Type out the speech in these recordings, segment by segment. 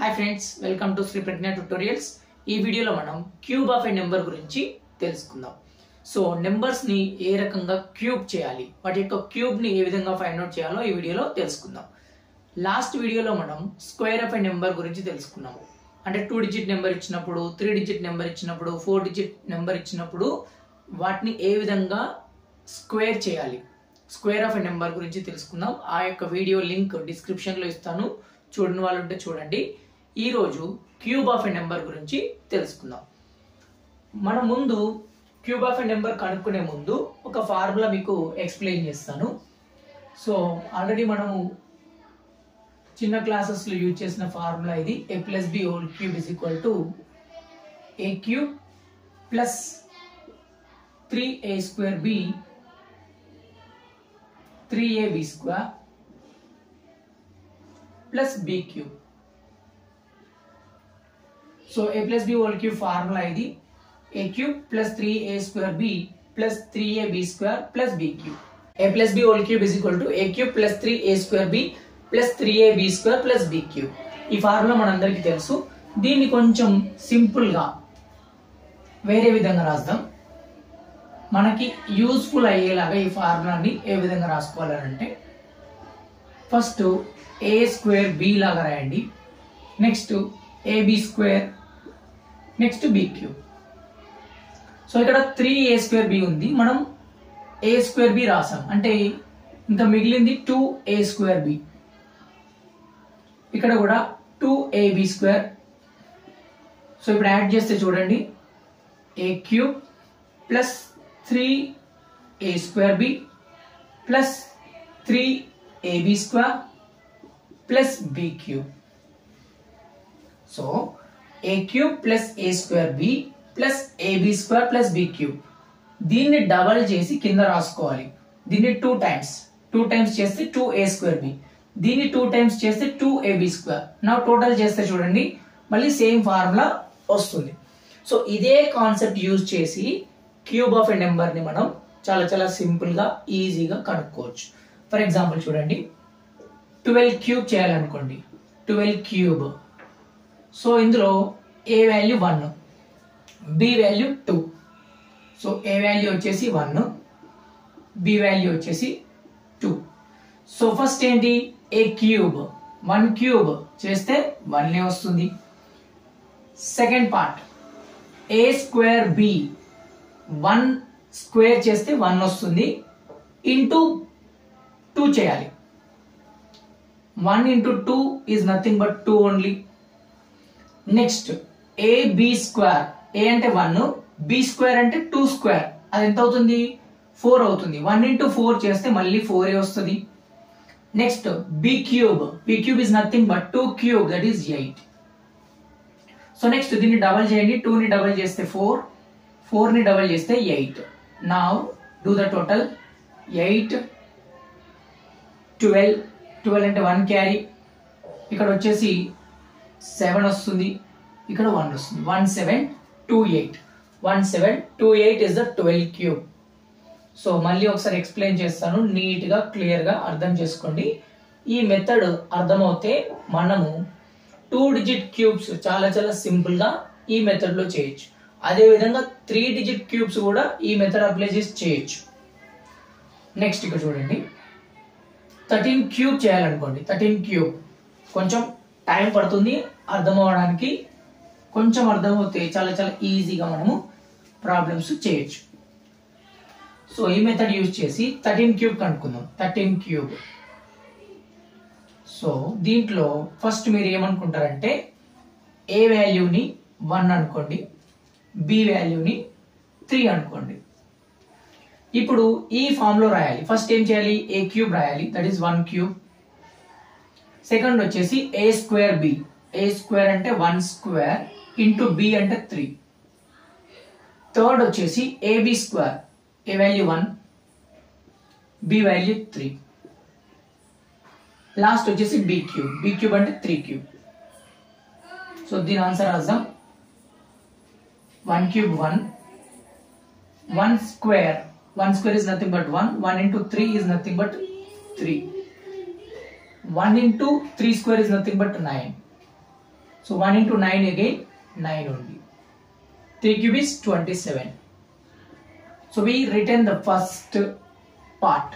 Hi friends, welcome to Sri Pragna tutorials. ఈ వీడియోలో మనం క్యూబ్ ఆఫ్ ఏ నెంబర్ గురించి తెలుసుకుందాం. సో నెంబర్స్ ని ఏ రకంగా క్యూబ్ చేయాలి, వాటి యొక్క క్యూబ్ ని ఏ విధంగా ఫైండ్ అవుట్ చేయాలో ఈ వీడియోలో తెలుసుకుందాం. లాస్ట్ వీడియోలో మనం స్క్వేర్ ఆఫ్ ఏ నెంబర్ గురించి తెలుసుకున్నాము. అంటే 2 డిజిట్ నెంబర్ ఇచ్చినప్పుడు, 3 డిజిట్ నెంబర్ ఇచ్చినప్పుడు, 4 డిజిట్ నెంబర్ ఇచ్చినప్పుడు వాటిని ఏ విధంగా స్క్వేర్ చేయాలి, స్క్వేర్ ఆఫ్ ఏ నెంబర్ గురించి తెలుసుకుందాం. ఆ యొక్క వీడియో లింక్ డిస్క్రిప్షన్ లో ఇస్తాను, చూడని వాళ్ళు ఉంటే చూడండి. ఈ రోజు క్యూబ్ ఆఫ్ ఎ నెంబర్ గురించి తెలుసుకుందాం. మన ముందు క్యూబ్ ఆఫ్ ఎ నెంబర్ కనుక్కునే ముందు ఒక ఫార్ములా మీకు ఎక్స్ప్లెయిన్ చేస్తాను. సో ఆల్రెడీ మనము చిన్న క్లాసెస్ లో యూజ్ చేసిన ఫార్ములా ఇది. a plus b whole cube is equal to a cube plus 3a square b 3ab square plus b cube. So a plus b whole cube formula ఇది a cube plus 3a square b plus 3ab square plus b cube. a plus b whole cube is equal to a cube plus 3a square b plus 3ab square plus b cube. ఈ formula మనందరికీ తెలుసు. దీన్ని కొంచెం simple గా వేరే విధంగా రాద్దాం. మనకి యూస్ఫుల్ అయ్యేలాగా ఈ ఫార్ములాని ఏ విధంగా రాసుకోవాలంటే, ఫస్ట్ a స్క్వేర్ b లాగా రాయండి, next ab square, next b cube. So ఇక్కడ 3a స్క్వేర్ b ఉంది, మనం a స్క్వేర్ b రాసాం, అంటే ఇంకా మిగిలింది 2a స్క్వేర్ b. ఇక్కడ కూడా 2ab స్క్వేర్. సో ఇప్పుడు యాడ్ చేస్తే చూడండి, a cube plus 3a square b plus 3ab square plus b cube. So a cube plus a square b plus ab square plus b cube. దీన్ని double చేసి కింద రాసుకోవాలి. దీన్ని 2 టైమ్స్ చేస్తే 2a square b, దీన్ని 2 times చేస్తే 2ab square. నా total చేస్తే చూడండి మళ్ళీ సేమ్ ఫార్ములా వస్తుంది. సో ఇదే కాన్సెప్ట్ యూజ్ చేసి క్యూబ్ ఆఫ్ ఎ నెంబర్ ని మనం చాలా సింపుల్ గా ఈజీగా కనుక్కోవచ్చు. ఫర్ ఎగ్జాంపుల్ చూడండి, 12 క్యూబ్ చేయాలనుకోండి, 12 క్యూబ్. సో ఇందులో a value 1, b value 2. So a value వచ్చేసి 1, b వాల్యూ వచ్చేసి 2. సో ఫస్ట్ ఏంటి, a క్యూబ్, 1 క్యూబ్ చేస్తే 1 వస్తుంది. Second part a square b, 1 square చేస్తే 1 వస్తుంది, ఇంటూ 2 చేయాలి. 1 into 2 is nothing but 2 only. Next ab square, a అంటే 1, b స్క్వేర్ అంటే 2 స్క్వేర్, అది ఎంత అవుతుంది, 4 అవుతుంది. 1 into 4 చేస్తే మళ్ళీ 4 వస్తుంది. Next b cube is nothing but 2 cube, that is 8. So next దీన్ని డబల్ చేయండి, 2 ని డబల్ చేస్తే 4, 4 ని డబల్ చేస్తే 8. నౌ డూ ద టోటల్, 8 12 అంటే 1 క్యారీ, ఇక్కడ వచ్చేసి 7 వస్తుంది, ఇక్కడ 1 వస్తుంది. 1728, 1728 ఇస్ ద 12 క్యూబ్. సో మళ్ళీ ఒకసారి ఎక్స్ప్లెయిన్ చేస్తాను, నీట్ గా క్లియర్ గా అర్థం చేసుకోండి. ఈ మెథడ్ అర్థమవుతే మనము 2 డిజిట్ క్యూబ్స్ చాలా సింపుల్ గా ఈ మెథడ్ లో చేయొచ్చు. అదే విధంగా 3 డిజిట్ క్యూబ్స్ కూడా ఈ మెథడ్ అప్లై చేసి చేయొచ్చు. నెక్స్ట్ ఇక్కడ చూడండి, 13 క్యూబ్ చేయాలనుకోండి, 13 క్యూబ్ కొంచెం టైం పడుతుంది అర్థం అవడానికి. కొంచెం అర్థమవుతే చాలా ఈజీగా మనము ప్రాబ్లమ్స్ చేయొచ్చు. సో ఈ మెథడ్ యూజ్ చేసి 13 క్యూబ్ కనుక్కుందాం. 13 క్యూబ్. సో దీంట్లో ఫస్ట్ మీరు ఏమనుకుంటారంటే, ఏ వాల్యూని 1 అనుకోండి, బి వాల్యూని 3 అనుకోండి. ఇప్పుడు ఈ ఫామ్ లో రాయాలి. ఫస్ట్ ఏం చేయాలి, a క్యూబ్ రాయాలి, దట్ ఈస్ 1 క్యూబ్. సెకండ్ వచ్చేసి a square b, a square అంటే 1 స్క్వేర్ ఇంటూ b అంటే 3. థర్డ్ వచ్చేసి ab square, a value 1, b value 3. Last వచ్చేసి b క్యూబ్ అంటే 3 క్యూబ్. సో దీని ఆన్సర్ రాద్దాం. 1 cube 1 square, 1 square is nothing but 1. 1 into 3 is nothing but 3. 1 into 3 square is nothing but 9. So 1 into 9 again 9 only. 3 cube is 27. So we written the first part.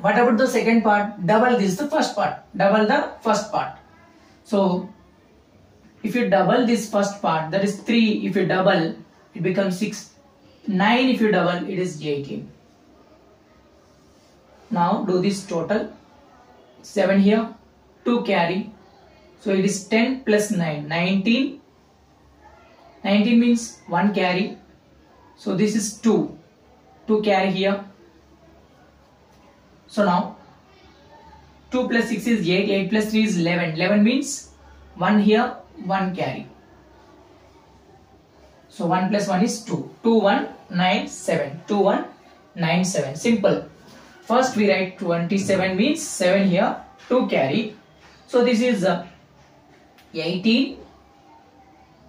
What about the second part? Double this the first part. Double the first part. So if you double this first part, that is 3. If you double, it becomes 6. 9 if you double, it is 18. Now do this total. 7 here, 2 carry. So it is 10 plus 9, 19. 19 means 1 carry. So this is 2. 2 carry here. So now 2 plus 6 is 8. 8 plus 3 is 11. 11 means 1 here, 1 carry. So 1 plus 1 is 2. 2, 1, 9, 7. 2, 1, 9, 7. Simple. First we write 27 means 7 here, 2 carry. So this is 18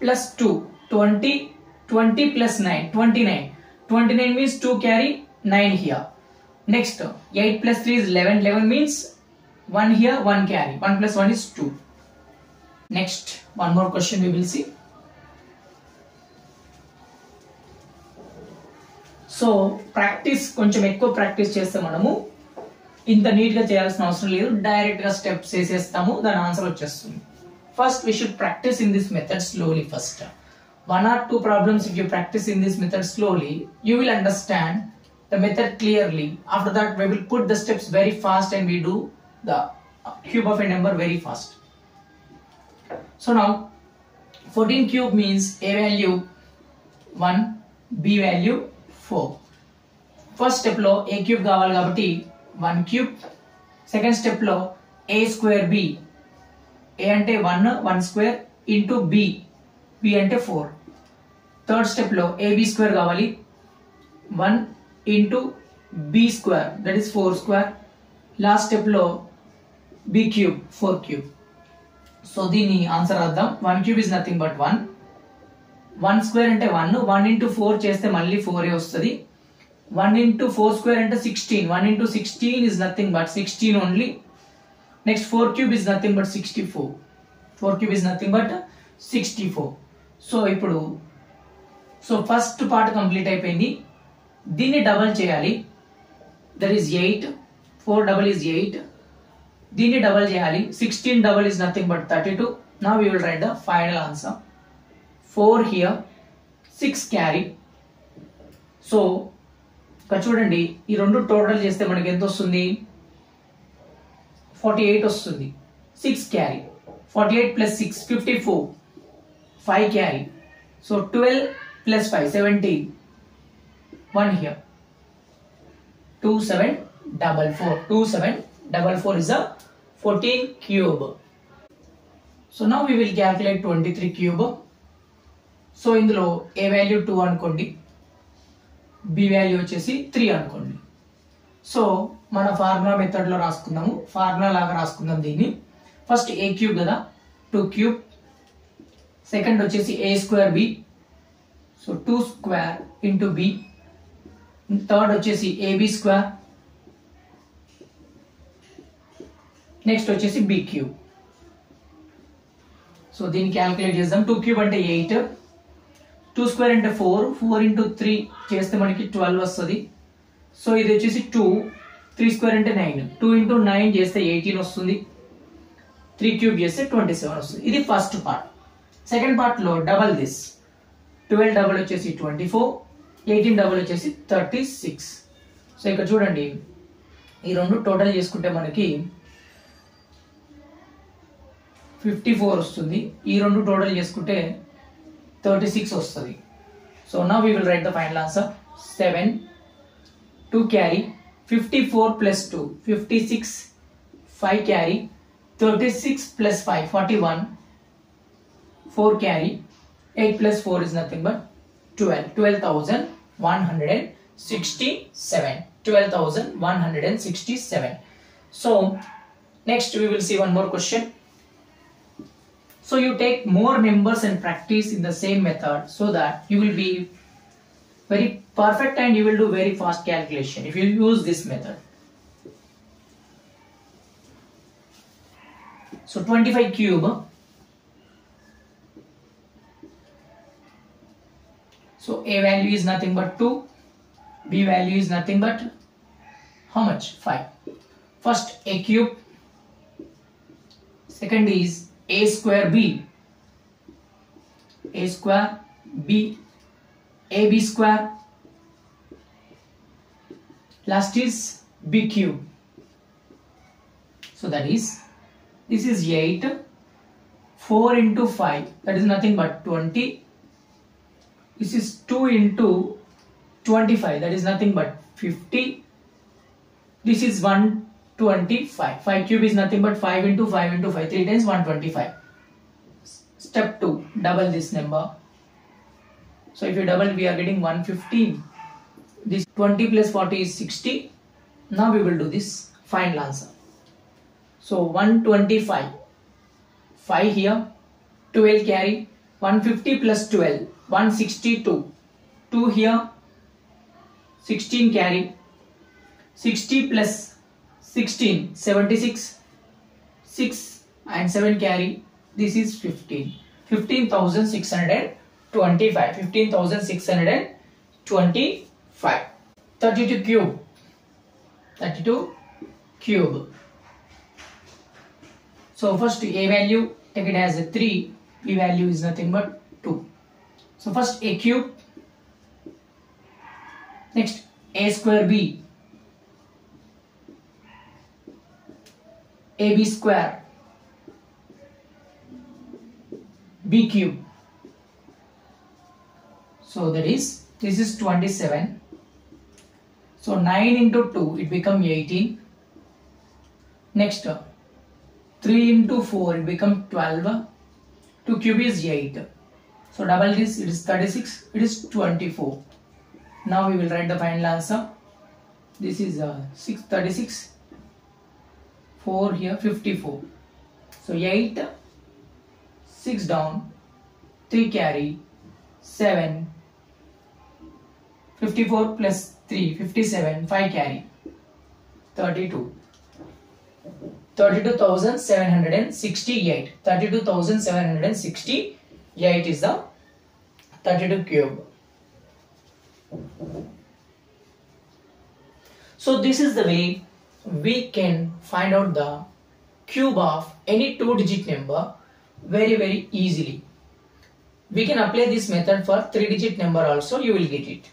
plus 2. 20. 20 plus 9. 29. 29 means 2 carry, 9 here. Next 8 plus 3 is 11. 11 means 1 here, 1 carry. 1 plus 1 is 2. Next, one more question we will see. So practice కొంచెం ఎక్కువ practice చేస్తే మనము ఇంత neat గా చేయాల్సిన అవసరం లేదు, direct గా స్టెప్స్ వేసేస్తాము, దాని ఆన్సర్ వచ్చేస్తుంది. First we should practice in this method slowly. First 1 or 2 problems if you practice in this method slowly, you will understand the method clearly. After that we will put the steps very fast and we do the cube of a number very fast. So now 14 cube means a value 1, b value 4. First step లో a cube కావాలి కాబట్టి 1 cube. Second step లో a square b. a అంటే 1, 1 square into b. b అంటే 4. Third step లో ab square కావాలి 1 into b square, that is 4 square. Last step లో b cube, 4 cube. So దీని ఆన్సర్ రాద్దాం. 1 cube is nothing but 1. 1 square అంటే 1. 1 into 4 చేస్తే మళ్ళీ 4 వస్తుంది. 1 into 4 square అంటే 16. 1 into 16 is nothing but 16 only. Next 4 cube is nothing but 64. 4 cube is nothing but 64. So ఇప్పుడు first part complete అయిపోయింది. దీన్ని డబల్ చేయాలి. That is 8. 4 double is 8. దీన్ని డబల్ చేయాలి. 16 double is nothing but 32. Now we will write the final answer. 4 here, 6 carry. So ఇక్కడ చూడండి, ఈ రెండు టోటల్ చేస్తే మనకి ఎంత వస్తుంది? 48 వస్తుంది. 6 carry. 48 plus 6, 54. 5 carry. So 12 plus 5, 17. 1 here. 2744. 2744 is a 14 cube. So now we will calculate 23 cube. So ఇందులో a వాల్యూ 2 అనుకోండి, b వాల్యూ వచ్చేసి 3 అనుకోండి. సో మన ఫార్ములా మెథడ్ లో రాసుకుందాము, ఫార్ములా లాగా రాసుకుందాం దీన్ని. ఫస్ట్ a క్యూబ్ కదా, 2 క్యూబ్. సెకండ్ వచ్చేసి a square b, so 2 square into b. Third వచ్చేసి ab స్క్వేర్. నెక్స్ట్ వచ్చేసి b క్యూబ్. సో దీన్ని క్యాల్కులేట్ చేద్దాం. 2 క్యూబ్ అంటే 8, 2 స్క్వేర్ అంటే 4, 4 ఇంటూ 3 చేస్తే మనకి 12 వస్తుంది. సో ఇది వచ్చేసి 2, 3 స్క్వేర్ అంటే 9, 2 ఇంటూ 9 చేస్తే 18 వస్తుంది. 3 క్యూబ్ చేస్తే 27 వస్తుంది. ఇది ఫస్ట్ పార్ట్. సెకండ్ పార్ట్ లో డబల్ దిస్. 12 డబల్ వచ్చేసి 24, 18 డబల్ వచ్చేసి 36. సో ఇక్కడ చూడండి, ఈ రెండు టోటల్ చేసుకుంటే మనకి 54 వస్తుంది. ఈ రెండు టోటల్ చేసుకుంటే 36 వస్తుంది. So now we will write the final answer. 7, 2 carry, 54 plus 2, 56, 5 carry, 36 plus 5, 41, 4 carry, 8 plus 4 is nothing but 12, 12,167. 12,167. So next we will see one more question. So you take more numbers and practice in the same method so that you will be very perfect and you will do very fast calculation if you use this method. So 25 cube, So A value is nothing but 2. B value is nothing but how much? 5. First A cube. Second is A square B. A square B. AB square. Last is B cube. So that is, this is 8. 4 into 5, that is nothing but 20. This is 2 into 25, that is nothing but 50. This is 125. 5 cube is nothing but 5 into 5 into 5, 3 times 125. Step 2, double this number. So if you double, we are getting 115. This 20 plus 40 is 60. Now we will do this final answer. So 125. 5 here, 12 carry, 150 plus 12, 162. 2 here, 16 carry, 60 plus 16, 76. 6 and 7 carry, this is 15. 15,625. 15,625. 32 cube. 32 cube. So first A value, take it as a 3. B value is nothing but 2. So first A cube. Next A square B. AB square. B cube. So that is, this is 27. So 9 into 2, it becomes 18. Next 3 into 4, it becomes 12. 2 cube is 8. So double this, it is 36, it is 24. Now we will write the final answer. This is 36. 4 here, 54. So 8, 6 down, 3 carry, 7. 54 plus 3, 57, 5 carry, 32. 32,768. 32,768 is the 32 cube. So this is the way we can find out the cube of any 2-digit number very easily. We can apply this method for 3-digit number also, you will get it.